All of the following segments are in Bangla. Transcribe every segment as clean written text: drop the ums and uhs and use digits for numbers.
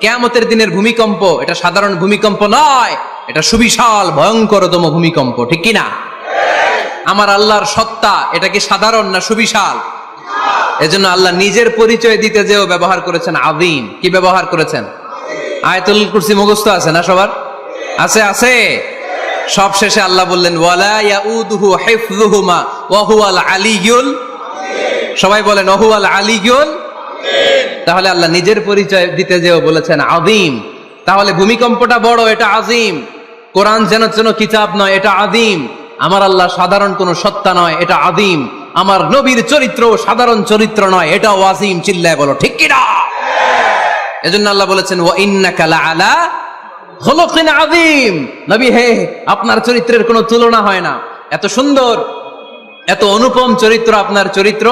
কিয়ামতের দিনের ভূমিকম্প এটা সাধারণ ভূমিকম্প নয়, এটা সুবিশাল ভয়ঙ্করতম ভূমিকম্প, ঠিক কি না? আমার আল্লাহর সত্তা এটা কি সাধারণ না সুবিশাল? এজন্য আল্লাহ নিজের পরিচয় দিতে যেও ব্যবহার করেছেন আযীম। কি ব্যবহার করেছেন? আয়াতুল কুরসি মুখস্থ আছে না সবার? আছে আছে। সব শেষে আল্লাহ বললেন ওয়ালা ইয়াউদুহু হিফযুহুমা ওয়া হুয়াল আলিয়্যুল, সবাই বলেন ওয়া হুয়াল আলিয়্যুল। তাহলে আল্লাহ নিজের পরিচয় দিতে যেও বলেছেন আযীম। তাহলে ভূমিকম্পটা বড়, এটা আযীম। কোরআন যেন কিতাব নয়, এটা আযীম। আমার আল্লাহ সাধারণ কোন সত্তা নয়, এটা আযীম। আমার নবীর চরিত্র সাধারণ চরিত্র নয়, এটাও আযীম। চিল্লায় বলো ঠিক কি না? এজন্য আল্লাহ বলেছেন ওয়া ইন্নাকা লাআলা খুলুকিন আযীম। নবী হে, আপনার চরিত্রের কোনো তুলনা হয় না। এত সুন্দর, এত অনুপম চরিত্র আপনার চরিত্র।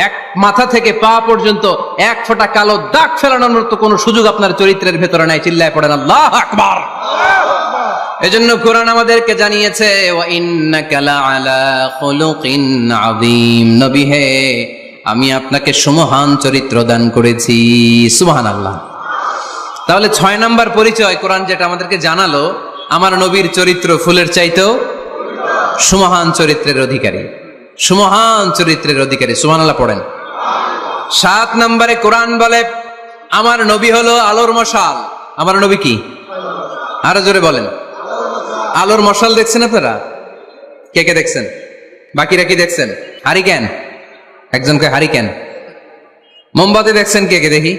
এক মাথা থেকে পা পর্যন্ত এক ফোঁটা কালো দাগ ফেলানোর মতো কোনো সুযোগ আপনার চরিত্রের ভেতরে নাই। চিল্লায় পড়েন আল্লাহু আকবার। এজন্য কোরআন আমাদেরকে জানিয়েছে ওয়া ইন্নাকা লাআলা খুলুকিন আযীম। নবী হে, আমি আপনাকে সুমহান চরিত্র দান করেছি। সুবহানাল্লাহ। তাহলে 6 নাম্বার পরিচয় কোরআন যেটা আমাদেরকে জানালো, আমার নবীর চরিত্র ফুলের চাইতেও সুমহান চরিত্রের অধিকারী, সুমহান চরিত্রের অধিকারী। সুবহানাল্লাহ পড়েন। 7 নম্বরে কোরআন বলে আমার নবী হলো আলোর মশাল। আমার নবী কি? আরো জোরে বলেন। আলোর মশাল দেখছেন আপনারা? কে কে দেখছেন? বাকিরা কি দেখছেন? হারিকেন, একজনকে হারিকেন। মোমবাতি দেখছেন কে কে? দেখি।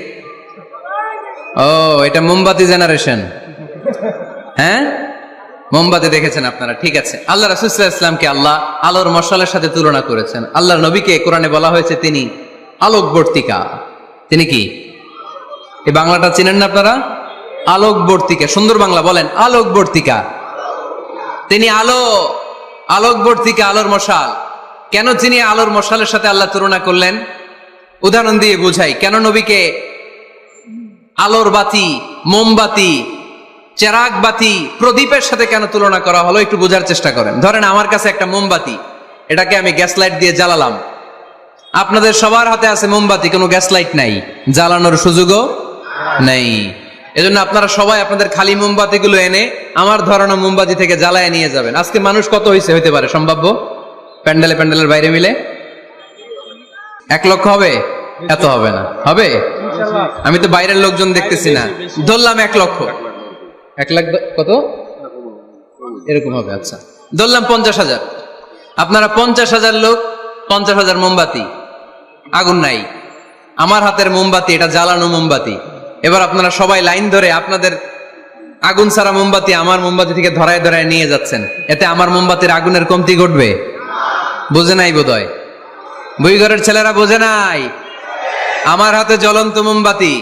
ও, এটা মোমবাতি জেনারেশন। হ্যাঁ, মোমবাতি দেখেছেন আপনারা, ঠিক আছে। আল্লাহ রাসূল সাল্লাল্লাহু আলাইহি ওয়াসাল্লামকে আল্লাহ আলোর মশালের সাথে তুলনা করেছেন। আল্লাহর নবীকে কোরআনে বলা হয়েছে তিনি আলোকবর্তিকা। তিনি কি? এই বাংলাটা চিনেন না আপনারা? আলোকবর্তিকা। সুন্দর বাংলা বলেন, আলোকবর্তিকা। তিনি আলো, আলোকবর্তিকা, আলোর মশাল। কেন তিনি আলোর মশালের সাথে আল্লাহ তুলনা করলেন? উদাহরণ দিয়ে বুঝাই। কেন নবীকে আলোর বাতি, মোমবাতি, চেরাগ বাতি, প্রদীপের সাথে কেন তুলনা করা হলো একটু বোঝার চেষ্টা করেন। ধরেন আমার কাছে একটা মোমবাতি, এটাকে আমি গ্যাস লাইট দিয়ে জ্বালালাম। আপনাদের সবার হাতে আছে মোমবাতি, কোনো গ্যাস লাইট নাই, জ্বালানোর সুযোগও নেই। এজন্য আপনারা সবাই আপনাদের খালি মোমবাতি গুলো এনে আমার ধরানো মোমবাতি থেকে জ্বালায় নিয়ে যাবেন। আজকে মানুষ কত হইতে পারে সম্ভাব্য? প্যান্ডেলের বাইরে মিলে 1 লক্ষ হবে? এত হবে না, হবে? আমি তো বাইরের লোকজন দেখতেছি না, ধরলাম 1 লক্ষ। 1 লাখ কত এরকম হবে। আচ্ছা, ধরলাম 50,000। আপনারা 50,000 লোক, 50,000 মোমবাতি, আগুন নাই। আমার হাতের মোমবাতি এটা জ্বালানো মোমবাতি। এবার আপনারা সবাই লাইন ধরে আপনাদের আগুন ছাড়া মোমবাতি আমার মোমবাতি থেকে ধরায় ধরায় নিয়ে যাচ্ছেন। এতে আমার মোমবাতির আগুনের কমতি ঘটবে? বোঝে নাই বোধহয়, বইঘরের ছেলেরা বোঝে নাই। আমার হাতে জ্বলন্ত মোমবাতি,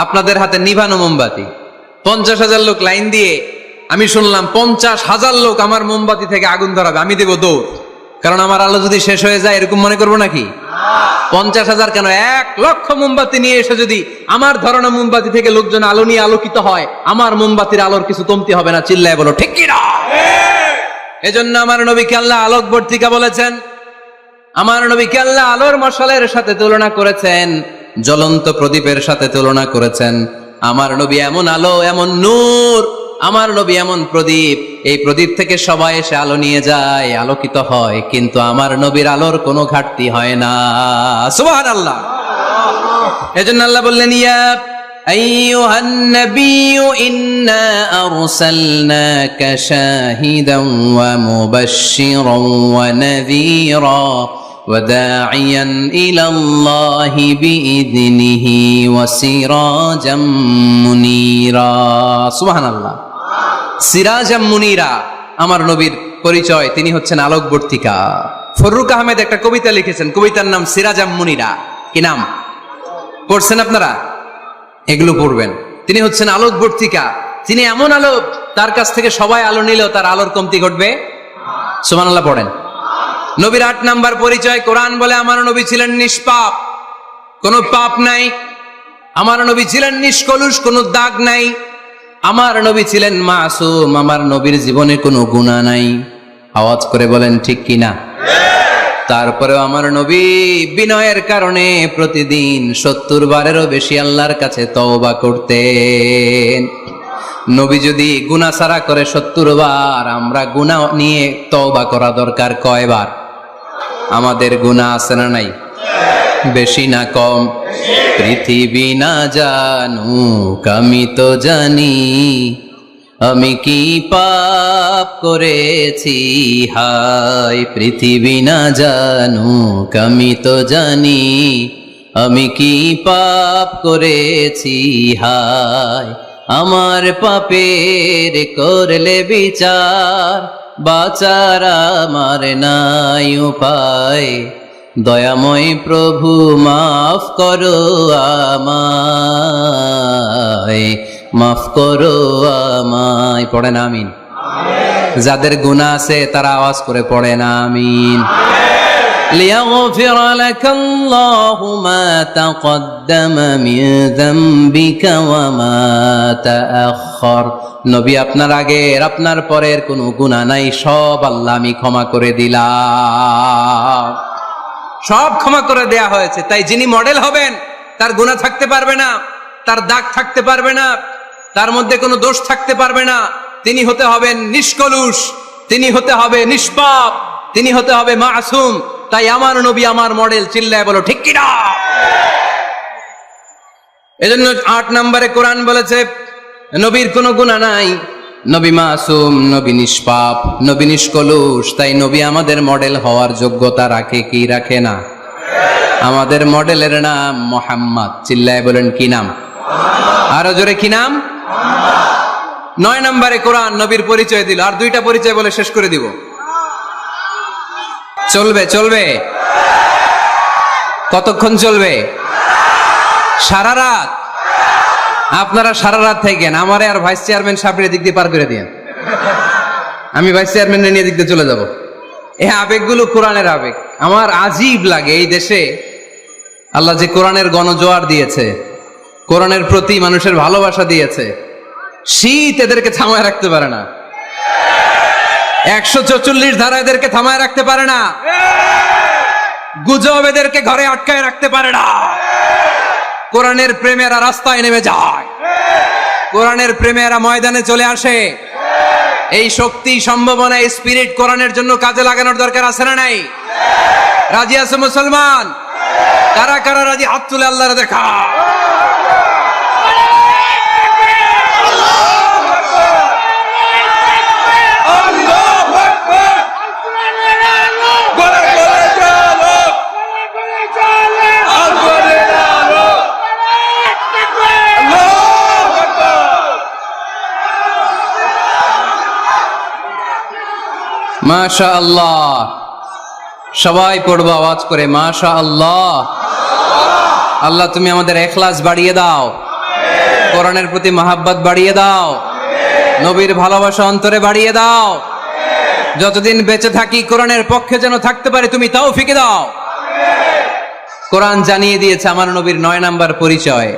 আপনাদের হাতে নিভানো মোমবাতি। 50,000 লোক লাইন দিয়ে, আমি শুনলাম 50,000 লোক আমার মোমবাতি থেকে আগুন ধরাবে, আমি দেব দৌড়। কারণ আমার আলো যদি শেষ হয়ে যায় এরকম মনে করবো নাকি? 50,000 কেন, 1 লক্ষ মোমবাতি নিয়ে এসে যদি আমার ধরানো মোমবাতি থেকে লোকজন আলো নিয়ে আলোকিত হয়, আমার মোমবাতির আলোর কিছু কমতি হবে না। চিল্লায় বলো ঠিক কি না? এজন্য আমার নবীকে আল্লাহ আলোকবর্তিকা বলেছেন। আমার নবীকে আল্লাহ আলোর মশালের সাথে তুলনা করেছেন, জ্বলন্ত প্রদীপের সাথে তুলনা করেছেন। আমার নবী এমন আলো, এমন নূর, আমার নবী এমন প্রদীপ, এই প্রদীপ থেকে সবাই এসে আলো নিয়ে যায়, আলোকিত হয়, কিন্তু আমার নবীর আলোর কোনো ঘাটতি হয় না। সুবহানাল্লাহ। এজন্য আল্লাহ বললেন ইয়া আইয়ুহান নাবিয়্যু ইন্না আরসালনাকা শাহিদান ওয়া মুবাশশিরান ওয়া নাযীরা وداعيا إلى الله بإذنه وسراجا منيرا سبحان الله সিরাজাম মুনিরা। আমার নবীর পরিচয়, তিনি হচ্ছেন আলোকবর্তিকা। ফররুক আহমেদ একটা কবিতা লিখেছেন, কবিতার নাম সিরাজাম মুনিরা। কি নাম? পড়ছেন আপনারা? এগুলো পড়বেন। তিনি হচ্ছেন আলোকবর্তিকা। তিনি এমন আলো, তার কাছ থেকে সবাই আলো নিলেও তার আলোর কমতি ঘটবে। সুবহানাল্লাহ পড়েন। নবীর 8 নাম্বার পরিচয়, কোরআন বলে আমার নবী ছিলেন নিষ্পাপ, কোনো পাপ নাই। আমার নবী ছিলেন নিষ্কলুষ, কোনো দাগ নাই। আমার নবী ছিলেন মাসুম, আমার নবীর জীবনে কোনো গুনাহ নাই। আওয়াজ করে বলেন ঠিক কিনা? তারপরেও আমার নবী বিনয়ের কারণে প্রতিদিন 70 বারেরও বেশি আল্লাহর কাছে তওবা করতেন। নবী যদি গুনাহ ছাড়া করে 70 বার, আমরা গুনাহ নিয়ে তওবা করা দরকার কয়বার? আমাদের গুনাহ আছে না নাই? বেশি না কম? পৃথিবী না জানুক আমি তো জানি, আমি কি পাপ করেছি হায়। পৃথিবী না জানুক আমি তো জানি, আমি কি পাপ করেছি হায়। আমার পাপের করলে বিচার, বাঁচার আমার নাই উপায়। দয়াময় প্রভু মাফ করো আমায়, মাফ করো আমায়। পড়েন আমিন। যাদের গুনাহ আছে তারা আওয়াজ করে পড়েন আমিন। লিয়াগফির লাকাল্লাহু মা তাকদ্দামা মিন যামবিকা ওয়া মা তাআখার। নবী, আপনার আগের আপনার পরের কোনো গুনাহ নাই, সব আল্লাহ আমি ক্ষমা করে দিলাম। সব ক্ষমা করে দেয়া হয়েছে। তাই যিনি মডেল হবেন তার গুনাহ থাকতে পারবে না, তার দাগ থাকতে পারবে না, তার মধ্যে কোনো দোষ থাকতে পারবে না। তিনি হতে হবেন নিষ্কলুষ, তিনি হতে হবে নিষ্পাপ, তিনি হতে হবে মাসুম। তাই আমার নবী আমার মডেল। চিল্লায় বলো ঠিক কিনা? এজন্য 8 নম্বরে কোরআন বলেছে নবীর কোনো গুনাহ নাই, নবী মাসুম, নবী নিষ্পাপ, নবী নিষ্কলুষ। তাই নবী আমাদের মডেল হওয়ার যোগ্যতা রাখে কি রাখে না? আমাদের মডেলের নাম মুহাম্মদ। চিল্লায় বলেন কি নাম? আরো জোরে কি নাম? 9 নম্বরে কোরআন নবীর পরিচয় দিল। আর 2টা পরিচয় বলে শেষ করে দিব। চলবে চলবে? কতক্ষণ চলবে? সারা রাত? আপনারা সারা রাত থাকেন, আমারে আর ভাইস চেয়ারম্যান সাহেবের দিক দিয়ে পার করে দিয়েন। আমি ভাইস চেয়ারম্যানের নিয়ে দিক দিয়ে চলে যাব। এই আবেগগুলো কোরআনের আবেগ। আমার আজীব লাগে এই দেশে আল্লাহ যে কোরআনের গণজোয়ার দিয়েছে, কোরআনের প্রতি মানুষের ভালোবাসা দিয়েছে, শীত এদেরকে থামায় রাখতে পারে না। 144 ধারা এদেরকে থামায় রাখতে পারে না। গুজব এদেরকে ঘরে আটকায় রাখতে পারে না। কোরআনের প্রেমেরা রাস্তায় নেমে যায়, কোরআনের প্রেমেরা ময়দানে চলে আসে। এই শক্তি, সম্ভাবনা, স্পিরিট কোরআনের জন্য কাজে লাগানোর দরকার আছে না নাই? রাজি আছে মুসলমান? কারা কারা রাজি? হাত তুলে আল্লাহর দেখা। মাশাআল্লাহ। সবাই পড়বো আওয়াজ করে মাশাআল্লাহ। আল্লাহ তুমি আমাদের ইখলাস বাড়িয়ে দাও, কোরআনের প্রতি মহাব্বত বাড়িয়ে দাও, নবীর ভালোবাসা অন্তরে বাড়িয়ে দাও। যতদিন বেঁচে থাকি কোরআনের পক্ষে যেন থাকতে পারে তুমি তৌফিক দাও। কোরআন জানিয়ে দিয়েছে আমার নবীর 9 নাম্বার পরিচয়।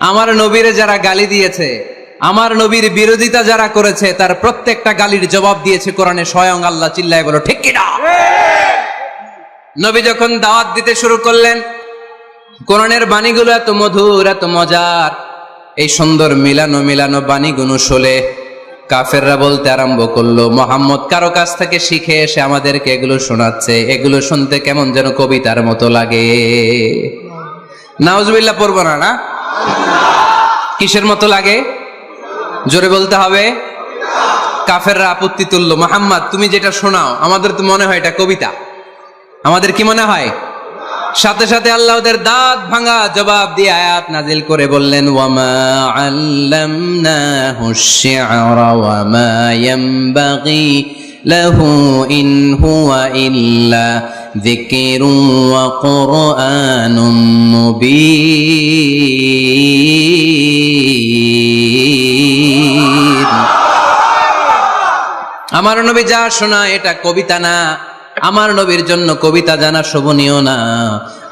আমার নবীরে যারা গালি দিয়েছে, আমার নবীর বিরোধিতা যারা করেছে, তার প্রত্যেকটা গালির জবাব দিয়েছে কোরআনে স্বয়ং আল্লাহ। চিল্লায় বলো ঠিক কিনা? নবী যখন দাওয়াত দিতে শুরু করলেন, কোরআনের বাণীগুলো এত মধুর, এত মজার। এই সুন্দর মিলানো মিলানো বাণীগুলো শুনে কাফেররা বলতে আরম্ভ করলো, মুহাম্মদ কারো কাছ থেকে শিখে এসে আমাদেরকে এগুলো শোনাচ্ছে, এগুলো শুনতে কেমন যেন কবিতার মতো লাগে। নাউজুবিল্লাহ পড়বো না? না, কিসের মতো লাগে? জোরে বলতে হবে। কাফেররা আপত্তি তুললো, মুহাম্মদ তুমি যেটা শোনাও আমাদের তো মনে হয় এটা কবিতা। আমাদের কি মনে হয়? সাথে সাথে আল্লাহ ওদের দাঁত ভাঙা জবাব দিয়ে আয়াত নাজিল করে বললেন, ওয়ামা আল্লামনাহু আশ-শি'রা ওয়ামা ইয়ানবাগি লাহু ইন হুয়া ইল্লা যিকরুন ওয়া কুরআনুম মুবিন। আমার নবী যা শোনায় এটা কবিতা না, আমার নবীর জন্য কবিতা জানা শোভনীয় না।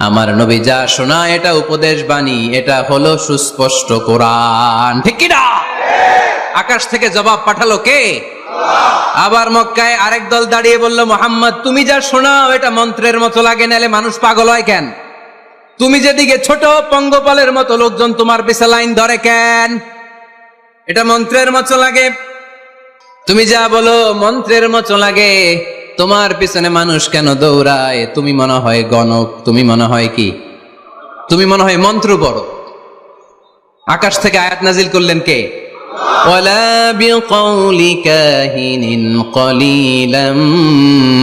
আমার নবী যা শোনায় এটা উপদেশ বাণী, এটা হলো সুস্পষ্ট কোরআন। ঠিক কি না? আকাশ থেকে জবাব পাঠালো কে? আবার মক্কায় আরেক দল দাঁড়িয়ে বলল, মুহাম্মদ তুমি যা শোনাও এটা মন্ত্রের মতো লাগে, নালে মানুষ পাগল হয় কেন? তুমি যেদিকে ছোট পঙ্গপালের মতো লোকজন তোমার পিছে লাইন ধরে কেন? এটা মন্ত্রের মতো লাগে। তুমি যা বলো মন্ত্রের মতো লাগে, তোমার পিছনে মানুষ কেন দৌড়ায়? তুমি মনে হয় গণক, তুমি মনে হয় কি, তুমি মনে হয় মন্ত্র পড়ো। আকাশ থেকে আয়াত নাজিল করলেন কে? ওয়ালা বিকাউলি কাহিনিন কলিলাম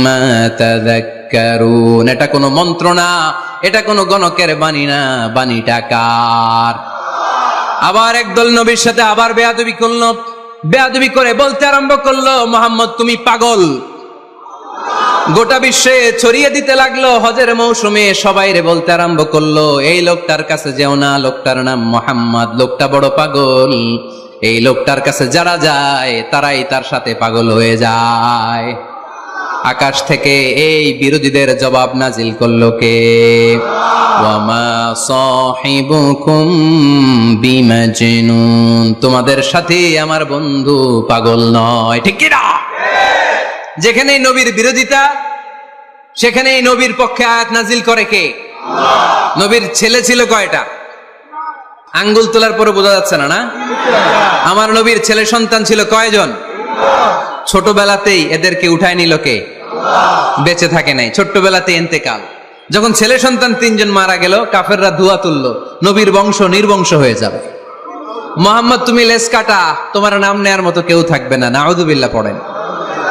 মা তাযাক্কারুন। এটা কোনো মন্ত্র না, এটা কোনো গণকের বাণী না, বাণীটা কার? আবার একদল নবীর সাথে আবার বেয়াদবি করলো, বেয়াদবি করে বলতে আরম্ভ করলো, মুহাম্মদ তুমি পাগল। গোটা বিশ্বে ছড়িয়ে দিতে লাগলো। হজের মৌসুমে সবাই রে বলতে আরম্ভ করলো, এই লোকটার কাছে যেও না, লোকটার নাম মুহাম্মদ, লোকটা বড় পাগল। এই লোকটার কাছে যারা যায় তারাই তার সাথে পাগল হয়ে যায়। আকাশ থেকে এই বিরোধীদের জবাব নাজিল করলো কে? ওয়ামা সাহিবুকুম বিমাজনুন, তোমাদের সাথে আমার বন্ধু পাগল নয়। ঠিক কি না? যেখানে নবীর বিরোধিতা, সেখানে নবীর পক্ষে আয়াত নাজিল করে কে? নবীর ছেলে ছিল কয়টা? আঙ্গুল তোলার পরে বোঝা যাচ্ছে না, না? আমার নবীর ছেলে সন্তান ছিল কয়জন? ছোটবেলাতেই এদেরকে উঠায় নিল কে? বেঁচে থাকে নাই, ছোট্টবেলাতে ইন্তেকাল। যখন ছেলে সন্তান 3 জন মারা গেল, কাফেররা ধোয়া তুললো, নবীর বংশ নির্বংশ হয়ে যাবে। মুহাম্মদ তুমি লেস কাটা, তোমার নাম নেয়ার মতো কেউ থাকবে না। নাউযুবিল্লাহ পড়েন।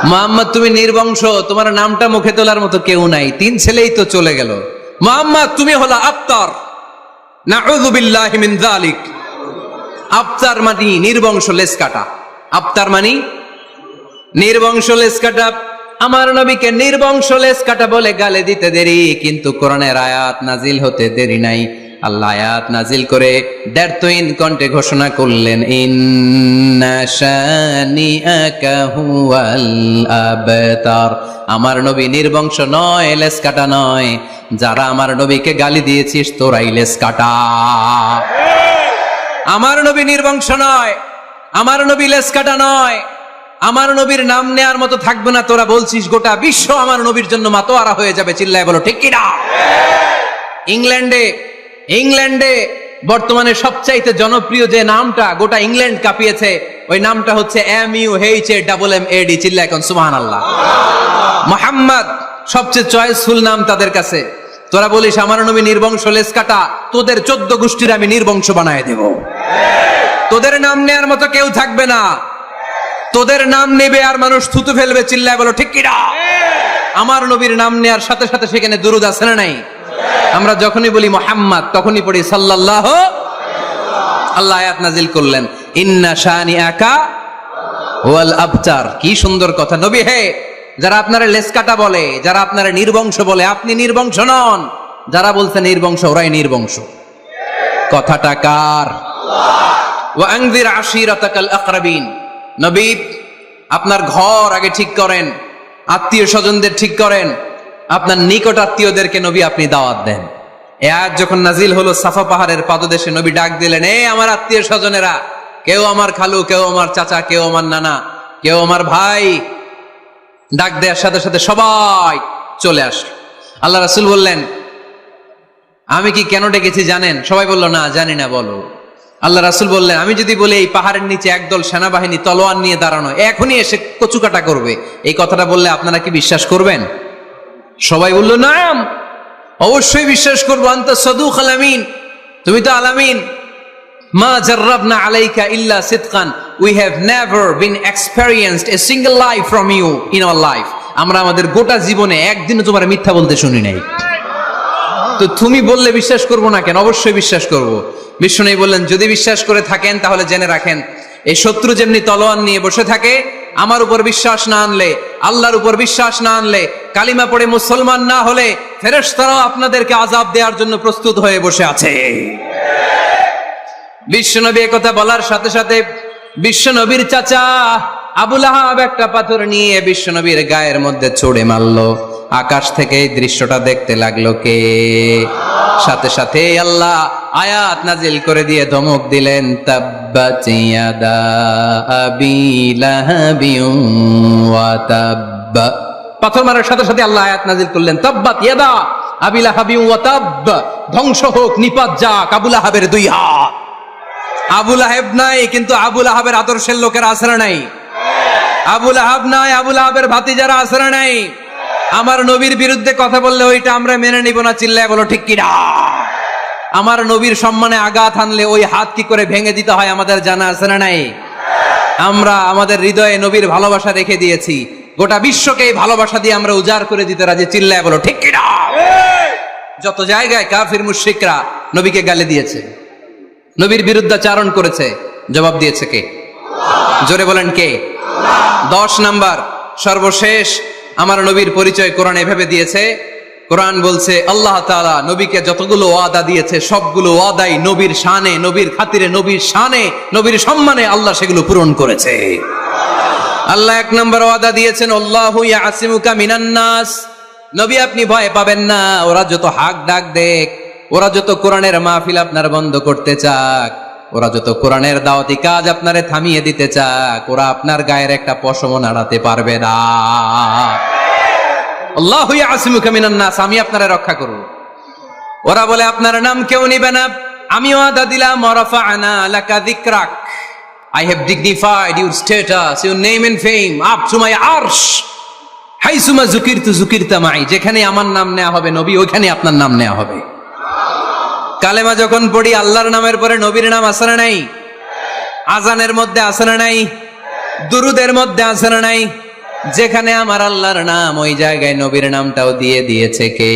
মুহাম্মদ তুমি নির্বংশ, তোমার নামটা মুখে তোলার মতো কেউ নাই। 3 ছেলেই তো চলে গেল। মুহাম্মদ তুমি হলো আবতার। নাউযুবিল্লাহি মিন যালিক। আবতার মানে নির্বংশ, লেস কাটা। আবতার মানে নির্বংশ, লেস কাটা। আমার নবীকে নির্বংশ লেস কাটা বলে গালে দিতে দেরি, কিন্তু কোরআনের আয়াত নাজিল হতে দেরি নাই। আল্লাহ আয়াত নাজিল করে দ্ব্যর্থহীন কণ্ঠে ঘোষণা করলেন, ইন্না শানিআকা হুয়াল আবতার। আমার নবী নির্বংশ নয়, লেস কাটা নয়। যারা আমার নবীকে গালি দিয়েছিস তোরাই লেস কাটা। আমার নবী নির্বংশ নয়, আমার নবী লেস কাটা নয়। আমার নবীর নাম নেয়ার মতো থাকবে না। তোরা বলছিস গোটা বিশ্ব আমার নবীর জন্য মাতোয়ারা হয়ে যাবে। চিল্লায় বলো ঠিক কিনা? ইংল্যান্ডে বর্তমানে সবচাইতে জনপ্রিয় যে নামটা গোটা ইংল্যান্ড কাঁপিয়েছে, ওই নামটা হচ্ছে MUHAMMAD। চিল্লায় এখন সুবহানাল্লাহ। মুহাম্মদ সবচেয়ে চয়েসফুল নাম তাদের কাছে। তোরা বলিস আমার নবী নির্বংশ, লেস কাটা, তোদের 14 গোষ্ঠীর আমি নির্বংশ বানায় দেব। তোদের নাম নেয়ার মতো কেউ থাকবে না। তোদের নাম নেবে আর মানুষ থুতু ফেলবে। চিল্লায় বলো ঠিক কিনা? আমার নবীর নাম নেয়ার সাথে সাথে সেখানে দুরূদ আছে না নাই? আমরা যখনই বলি মুহাম্মদ তখনই পড়ি সাল্লাল্লাহু। আল্লাহ আয়াত নাজিল করলেন, ইন্না শানিআকা ওয়াল আবতার। কি সুন্দর কথা। নবী হে, যারা আপনারা লেস কাটা বলে, যারা আপনারা নির্বংশ বলে, আপনি নির্বংশ নন। যারা বলছে নির্বংশ, ওরাই নির্বংশ। কথাটা কার? ওয়া আনজির আশিরাতাকাল আকরাবিন। নবী আপনার ঘর আগে ঠিক করেন, আত্মীয় স্বজনদের ঠিক করেন, আপনার নিকট আত্মীয়দেরকে নবী আপনি দাওয়াত দেন। এ আয়াত যখন নাজিল হলো, সাফা পাহাড়ের পাদদেশে নবী ডাক দিলেন, এ আমার আত্মীয় স্বজনেরা, কেউ আমার খালু, কেউ আমার চাচা, কেউ আমার নানা, কেউ আমার ভাই। ডাক দেওয়ার সাথে সাথে সবাই চলে আসলো। আল্লাহ রাসূল বললেন, আমি কি কেন ডেকেছি জানেন? সবাই বলল, না জানি না, বলো। আল্লাহ রাসূল বললেন, আমি যদি বলি এই পাহাড়ের নিচে একদল সেনাবাহিনী তলোয়ার নিয়ে দাঁড়ানো, এখনই এসে কচুকাটা করবে, এই কথাটা বললে আপনারা কি বিশ্বাস করবেন? সবাই বলল, নাম, অবশ্যই বিশ্বাস করবো। আনতা সাদুকুল আমিন, তুমি তো আলামিন। মা জাররাবনা আলাইকা ইল্লা সিদকান, we have never been experienced a single life from you in our life. আমরা আমাদের গোটা জীবনে একদিনও তোমার মিথ্যা বলতে শুনি নাই। তো তুমি বললে বিশ্বাস করবো না কেন? অবশ্যই বিশ্বাস করবো। বিষ্ণু বললেন, যদি বিশ্বাস করে থাকেন তাহলে জেনে রাখেন, এই শত্রু যেমনি তলোয়ার নিয়ে বসে থাকে, আমার উপর বিশ্বাস না আনলে, আল্লাহর উপর বিশ্বাস না আনলে, কালিমা পড়ে মুসলমান না হলে ফেরেশতারাও আপনাদেরকে আযাব দেওয়ার জন্য প্রস্তুত হয়ে বসে আছে। বিশ্বনবী একথা বলার সাথে সাথে বিশ্বনবীর চাচা আবু লাহাব একটা পাথর নিয়ে বিশ্বনবীর গায়ের মধ্যে ছুঁড়ে মারলো। আকাশ থেকে এই দৃশ্যটা দেখতে লাগলো কে? সাথে সাথে আল্লাহ আয়াত নাজিল করে দিয়ে ধমক দিলেন, তাব্বাত ইয়াদা আবি লাহাবিন ওয়া তাব্ব। পাথর মারার সাথে সাথে আল্লাহ আয়াত নাজিল করলেন, তাব্বাত ইয়াদা আবি লাহাবিন ওয়া তাব্ব, ধ্বংস হোক, নিপাত যাক আবু লাহাবের দুই হাত। আবু লাহাব নাই, কিন্তু আবু লাহাবের আদর্শের লোকেরা আছে না নাই? আবু লাহাব নাই, আবু লাহাবের ভাতিজারা আছে না নাই? আমার নবীর বিরুদ্ধে কথা বললে ওইটা আমরা মেনে নিব না, চিল্লায় বলো ঠিক কিনা? আমার নবীর সম্মানে আঘাত হানলে ওই হাত কি করে ভেঙে দিতে হয় আমাদের জানা আছে না নাই? আমরা আমাদের হৃদয়ে নবীর ভালোবাসা রেখে দিয়েছি, গোটা বিশ্বকে এই ভালোবাসা দিয়ে আমরা উজাড় করে দিতে রাজি, চিল্লায় বলো ঠিক কিনা? যত জায়গায় কাফির মুশরিকরা নবীকে গালি দিয়েছে, নবীর বিরুদ্ধাচারণ করেছে, জবাব দিয়েছে কে? জোরে বলেন কে? 10 নাম্বার সর্বশেষ আমার নবীর পরিচয় কোরআন এভাবে দিয়েছে। কোরআন বলছে আল্লাহ তাআলা নবীকে যতগুলো ওয়াদা দিয়েছে সবগুলো ওয়াদাই নবীর শানে, নবীর খাতিরে, নবীর শানে, নবীর সম্মানে আল্লাহ সেগুলো পূরণ করেছে। আল্লাহ 1 নম্বর ওয়াদা দিয়েছেন, আল্লাহু ইয়াসিমুকা মিনান নাস। নবী আপনি ভয় পাবেন না, ওরা যত হাক ডাক দেখ, ওরা যত কোরআনের মাহফিল আপনার বন্ধ করতে চাক, ওরা যত কোরআনের দাওয়াতি কাজ আপনারে থামিয়ে দিতে চাক, ওরা আপনার গায়ের একটা পশমও নাড়াতে পারবে না। আল্লাহু ইয়াসিমুকা মিনান নাস, আমি আপনারে রক্ষা করব। ওরা বলে আপনার নাম কেউ নিবে না, আমি ওয়াদা দিলাম, ওয়ারাফা'না লাকা যিকরাক, I have dignified your status, your name and fame up to my arsh. হাইসুমা যুকিরতু যুকিরতা মাই, যেখানে আমার নাম নেওয়া হবে নবী, ওইখানে আপনার নাম নেওয়া হবে। কালেমা যখন পড়ি আল্লাহর নামের পরে নবীর নাম আছে না নাই? আজানের মধ্যে আছে না নাই? দুরুদের মধ্যে আছে না নাই? যেখানে আমার আল্লাহর নাম, ওই জায়গায় নবীর নামটাও দিয়ে দিয়েছে কে?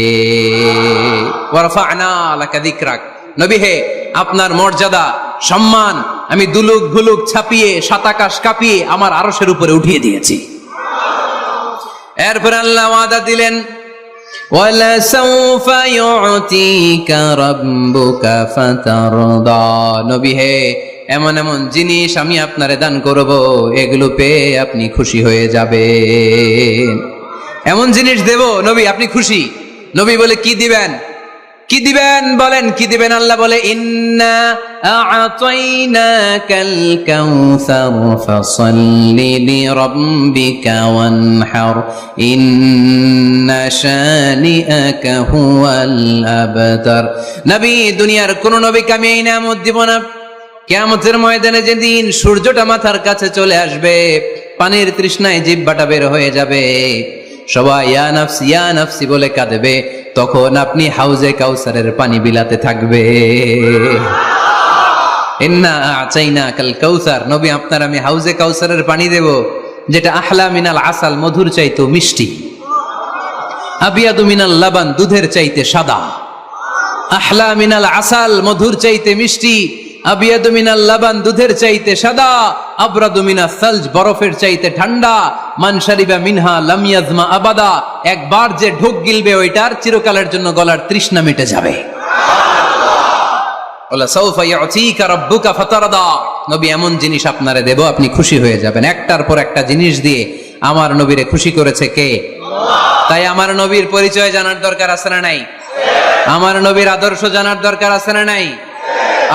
ওয়ারফা'না লাকা যিকরাক, নবী হে আপনার মর্যাদা সম্মান আমি দুলুক ভুলুক ছাপিয়ে, সাতাকাশ কাঁপিয়ে আমার আরশের উপরে উঠিয়ে দিয়েছি। এরপর আল্লাহ ওয়াদা দিলেন, ওয়ালা সাউফা ইউতিকা রাব্বুকা ফাতারদা, নবী হে এমন এমন জিনিস আমি আপনারে দান করব, এগুলো পেয়ে আপনি খুশি হয়ে যাবেন। এমন জিনিস দেব নবী আপনি খুশি। নবী বলে কি দিবেন? কি দিবেন বলেন, কি দিবেন? আল্লাহ বলে, ইন্না আ'তাইনাকাল কাউসার ফাসাল্লি লিরাব্বিকা ওয়ানহার ইন্না শানিআকা হুয়াল আবতার। নবী দুনিয়ার কোন নবীকে আমি এই নিয়ামত দিব না। কিয়ামতের ময়দানে যেদিন সূর্যটা মাথার কাছে চলে আসবে, পানির তৃষ্ণায় জিহ্বাটা বের হয়ে যাবে, সবাই ইয়া নাফসি ইয়া নাফসি বলে কাঁদবে, তখন আপনি হাউজে কাউসারের পানি বিলাতে থাকবে। ইন্না আ'তাইনাকাল কাউসার, নবী আপনার আমি হাউজে কাউসারের পানি দেব, যেটা আহলা মিনাল আসাল, মধুর চাইতে মিষ্টি, আবিয়াদু মিনাল লাবান, দুধের চাইতে সাদা। আহলা মিনাল আসাল, মধুর চাইতে মিষ্টি, আবিয়াদু মিনাল লাবান, দুধের চাইতে সাদা, আবরাদু মিনাস সালজ, বরফের চাইতে ঠান্ডা, মান শারিবা মিনহা লাম ইয়াজমা আবাদা, একবার যে ঢোক গিলবে ওইটার চিরকালের জন্য গলার তৃষ্ণা মিটে যাবে। ওয়ালা সাউফা ইউতিকা রাব্বুকা ফাতারদা, নবী এমন জিনিস আপনারে দেব আপনি খুশি হয়ে যাবেন। একটার পর একটা জিনিস দিয়ে আমার নবীরে খুশি করেছে কে? তাই আমার নবীর পরিচয় জানার দরকার আছে না নাই? আমার নবীর আদর্শ জানার দরকার আছে না নাই?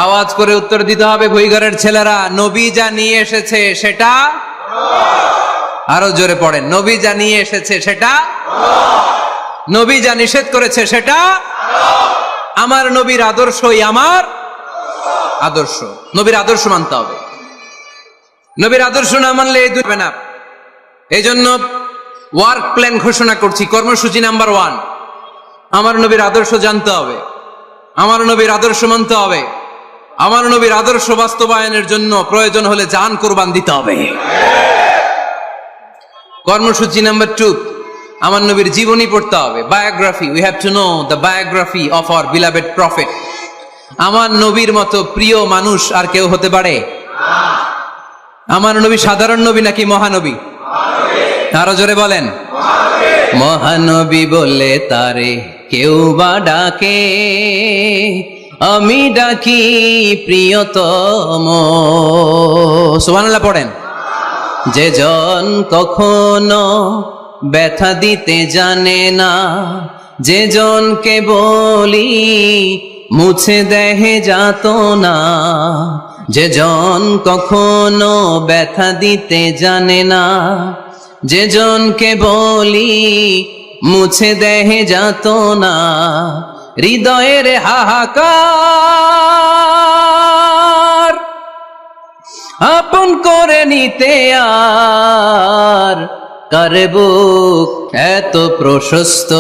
আওয়াজ করে উত্তর দিতে হবে ভুইঘরের ছেলেরা, নবী যা নিয়ে এসেছে সেটা, আরো জোরে পড়েন, নবী যা নিয়ে এসেছে সেটা, নবী যা নিষেধ করেছে সেটা, আমার নবীর আদর্শই আমার আদর্শ। নবীর আদর্শ মানতে হবে, নবীর আদর্শ না মানলে এই দুই না। এই জন্য ওয়ার্ক প্ল্যান ঘোষণা করছি, কর্মসূচি নাম্বার 1, আমার নবীর আদর্শ জানতে হবে, আমার নবীর আদর্শ মানতে হবে, আমার নবীর আদর্শ বাস্তবায়নের জন্য প্রয়োজন হলে জান কুরবান দিতে হবে। কর্মসূচি নাম্বার 2, আমার নবীর জীবনী পড়তে হবে, biography. We have to know the biography of our beloved prophet. আমার নবীর মতো প্রিয় মানুষ আর কেউ হতে পারে? আমার নবী সাধারণ নবী নাকি মহানবী? আরো জোরে বলেন, মহানবী বলে তারে কেউ বা ডাকে, আমি ডাকি প্রিয়তম। সুবহানাল্লাহ পড়েন। যে জন কখনো ব্যথা দিতে জানে না, যে জনকে বলি মুছে দেহে যাত না, যে জন কখনো ব্যথা দিতে জানে না, যে জনকে বলি মুছে দেহে যাত না, হৃদয়ের হাহাকার আপন করে নিতে আর কার বুক এত প্রশস্ত,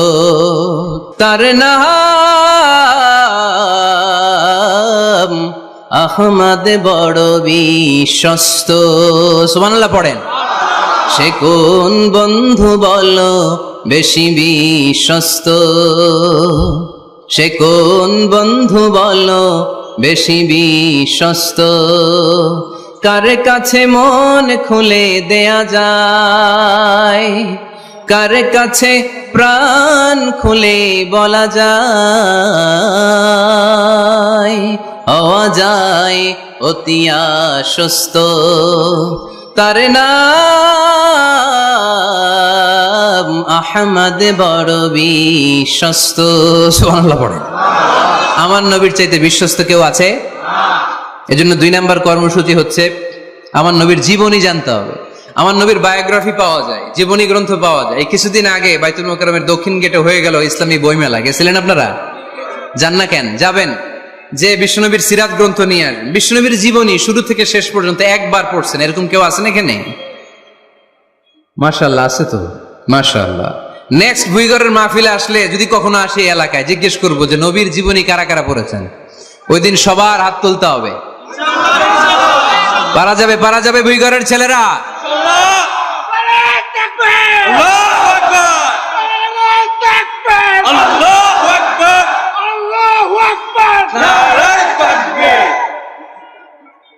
তার নাম আহমদ বড় বিশ্বস্ত। সুবহানাল্লাহ পড়েন। সে কোন বন্ধু বলো বেশি বিশ্বস্ত, সে কোন বন্ধু বলো বেশি বিশ্বস্ত, কার কাছে মন খুলে দেয়া যায়, কার কাছে প্রাণ খুলে বলা যায়, হওয়া যায় অতি আশ্বস্ত, তার নাম আহমদ বড় বিশ্বস্ত। সুবহানাল্লাহ পড়েন। আমার নবীর চাইতে বিশ্বস্ত কেউ আছে? এজন্য 2 নাম্বার কর্মসূচি হচ্ছে আমার নবীর জীবনী জানতে হবে। আমার নবীর বায়োগ্রাফি পাওয়া যায়, জীবনী গ্রন্থ পাওয়া যায়। এই কিছুদিন আগে বাইতুল মোকাররমের দক্ষিণ গেটে হয়ে গেল ইসলামী বইমেলা। গেছিলেন আপনারা? যান না কেন? যাবেন। যে বিশ্বনবীর সিরাত গ্রন্থ নিয়ে আসবেন, বিশ্বনবীর জীবনী শুরু থেকে শেষ পর্যন্ত একবার পড়ছেন, এরকম কেউ আছেন এখানে? মাশাআল্লাহ, আছে তো, মাশাআল্লাহ। নেক্সট ভুইগড়ের মাহফিলে আসলে যদি কখনো আসে এই এলাকায়, জিজ্ঞেস করবো যে নবীর জীবনী কারা কারা পড়েছেন। ওই দিন সবার হাত তুলতে হবে। পারা যাবে, পারা যাবে ভুইগড়ের ছেলেরা?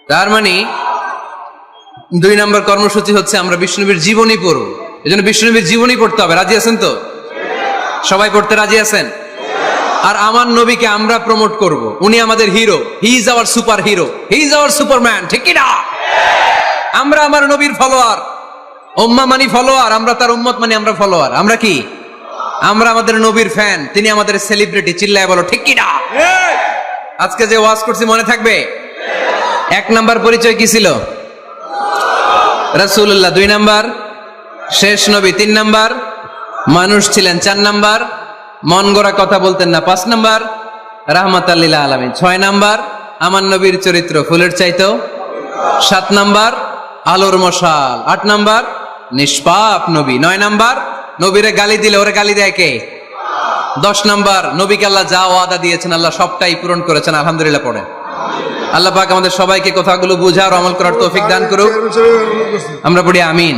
তার মানে 2 নম্বর কর্মসূচি হচ্ছে আমরা বিষ্ণুনবীর জীবনী পড়ব। এজন্য বিষ্ণুনবীর জীবনী পড়তে হবে। রাজি আছেন তো? সবাই পড়তে রাজি আছেন? আর আমার নবীকে আমরা প্রমোট করব। উনি আমাদের hero, he is our super hero, he is our Superman, ঠিক কি না? আমরা আমার নবীর ফলোয়ার, উম্মাহ মানি ফলোয়ার, আমরা তার উম্মত মানি আমরা ফলোয়ার। আমরা কি? আমরা আমাদের নবীর ফ্যান, তিনি আমাদের সেলিব্রিটি। চিল্লায় বলো ঠিক কি না? আজকে যে ওয়াজ করছি মনে থাকবে? 1 নাম্বার পরিচয় কি ছিল? রাসূলুল্লাহ। 2 নাম্বার শেষ নবী। 3 নাম্বার মানুষ ছিলেন। 4 নাম্বার মন গড়া কথা বলতেন না। 5 নাম্বার রাহমাতাল লিল আলামিন। 6 নাম্বার আমার নবীর চরিত্র ফুলের চাইতেও। 7 নাম্বার আলোর মশাল। 8 নাম্বার নিষ্পাপ নবী। 9 নাম্বার নবীরে গালি দিলে ওরে গালি দেয় কে? 10 নাম্বার নবীকে আল্লাহ যা ওয়াদা দিয়েছেন আল্লাহ সবটাই পূরণ করেছেন। আলহামদুলিল্লাহ পড়েন। আল্লাহ পাক আমাদের সবাইকে কথাগুলো বুঝার আমল করার তৌফিক দান করুক। আমরা পড়ি আমিন।